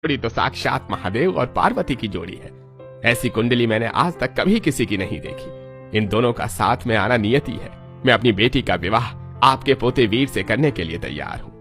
जोड़ी तो साक्षात महादेव और पार्वती की जोड़ी है। ऐसी कुंडली मैंने आज तक कभी किसी की नहीं देखी। इन दोनों का साथ में आना नियति है। मैं अपनी बेटी का विवाह आपके पोते वीर से करने के लिए तैयार हूँ।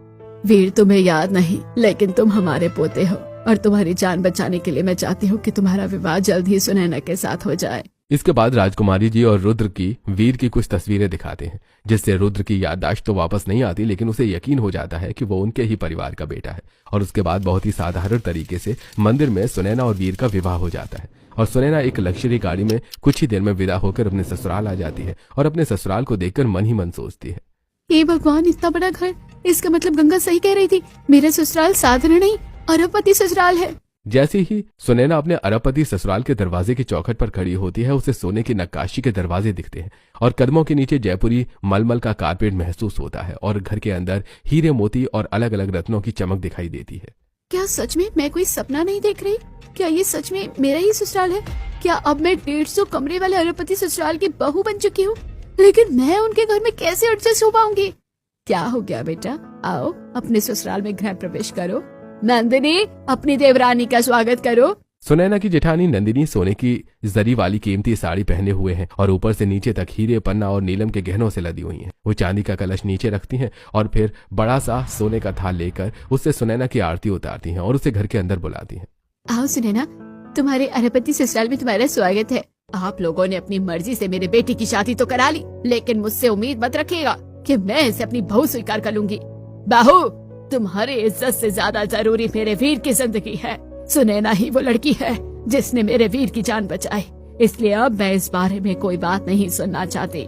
वीर तुम्हें याद नहीं, लेकिन तुम हमारे पोते हो और तुम्हारी जान बचाने के लिए मैं चाहती हूँ कि तुम्हारा विवाह जल्द ही सुनैना के साथ हो जाए। इसके बाद राजकुमारी जी और रुद्र की वीर की कुछ तस्वीरें दिखाते हैं, जिससे रुद्र की याददाश्त तो वापस नहीं आती, लेकिन उसे यकीन हो जाता है कि वो उनके ही परिवार का बेटा है। और उसके बाद बहुत ही साधारण तरीके से मंदिर में सुनैना और वीर का विवाह हो जाता है और सुनैना एक लग्जरी गाड़ी में कुछ ही देर में विदा होकर अपने ससुराल आ जाती है और अपने ससुराल को देखकर मन ही मन सोचती है, हे भगवान, इतना बड़ा घर! इसका मतलब गंगा सही कह रही थी, मेरा ससुराल साधारण नहीं अरबपति ससुराल है। जैसे ही सुनैना अपने अरबपति ससुराल के दरवाजे की चौखट पर खड़ी होती है, उसे सोने की नक्काशी के दरवाजे दिखते हैं और कदमों के नीचे जयपुरी मलमल का कारपेट महसूस होता है और घर के अंदर हीरे मोती और अलग अलग रत्नों की चमक दिखाई देती है। क्या सच में मैं कोई सपना नहीं देख रही? क्या ये सच में मेरा ही ससुराल है? क्या अब मैं 150 कमरे वाले अरबपति ससुराल की बहू बन चुकी हूँ? लेकिन मैं उनके घर में कैसे एडजस्ट हो पाऊंगी? क्या हो गया बेटा, आओ अपने ससुराल में गृह प्रवेश करो। नंदिनी, अपनी देवरानी का स्वागत करो। सुनैना की जेठानी नंदिनी सोने की जरी वाली कीमती साड़ी पहने हुए हैं और ऊपर से नीचे तक हीरे, पन्ना और नीलम के गहनों से लदी हुई हैं। वो चांदी का कलश नीचे रखती हैं और फिर बड़ा सा सोने का थाल लेकर उससे सुनैना की आरती उतारती हैं और उसे घर के अंदर बुलाती हैं। आओ सुनैना, तुम्हारे अरबपति ससुराल में तुम्हारा स्वागत है। आप लोगों ने अपनी मर्जी से मेरे बेटी की शादी तो करा ली, लेकिन मुझसे उम्मीद मत रखिएगा कि मैं इसे अपनी बहू स्वीकार कर लूंगी। बहू, तुम्हारी इज्जत से ज्यादा जरूरी मेरे वीर की जिंदगी है। सुनैना ही वो लड़की है जिसने मेरे वीर की जान बचाई, इसलिए अब मैं इस बारे में कोई बात नहीं सुनना चाहती।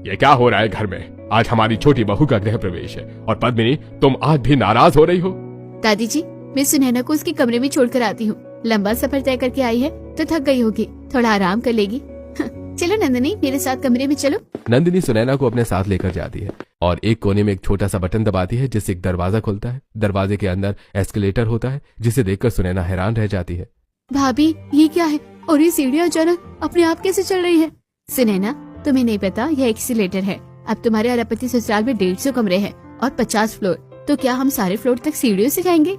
ये क्या हो रहा है घर में? आज हमारी छोटी बहू का गृह प्रवेश है और पद्मिनी, तुम आज भी नाराज हो रही हो? दादी जी, मैं सुनैना को उसके कमरे में छोड़कर आती हूँ। लंबा सफर तय करके आई है तो थक गई होगी, थोड़ा आराम कर लेगी। चलो नंदिनी, मेरे साथ कमरे में चलो। नंदिनी सुनैना को अपने साथ लेकर जाती है और एक कोने में एक छोटा सा बटन दबाती है, जिससे एक दरवाजा खुलता है। दरवाजे के अंदर एस्केलेटर होता है, जिसे देखकर सुनैना हैरान रह जाती है। भाभी, ये क्या है और ये सीढ़ियाँ अचानक अपने आप कैसे चल रही है? सुनैना, तुम्हें नहीं पता, यह एस्केलेटर है। अब तुम्हारे अरबपति ससुराल में 150 कमरे हैं और 50 फ्लोर, तो क्या हम सारे फ्लोर तक सीढ़ियों से जाएंगे?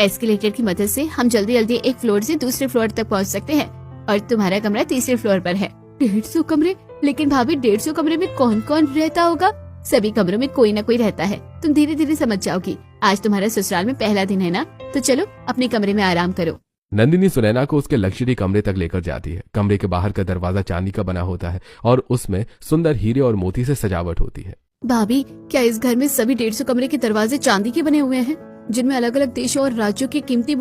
एस्केलेटर की मदद से हम जल्दी जल्दी एक फ्लोर से दूसरे फ्लोर तक पहुँच सकते हैं और तुम्हारा कमरा तीसरे फ्लोर पर है। 150 कमरे? लेकिन भाभी, 150 कमरे में कौन कौन रहता होगा? सभी कमरों में कोई न कोई रहता है, तुम धीरे धीरे समझ जाओगी। आज तुम्हारे ससुराल में पहला दिन है ना, तो चलो अपने कमरे में आराम करो। नंदिनी सुनैना को उसके लग्जरी कमरे तक लेकर जाती है। कमरे के बाहर का दरवाजा चांदी का बना होता है और उसमें सुंदर हीरे और मोती से सजावट होती है। भाभी, क्या इस घर में सभी 150 कमरे के दरवाजे चांदी के बने हुए हैं, जिनमें अलग अलग देशों और राज्यों की कीमती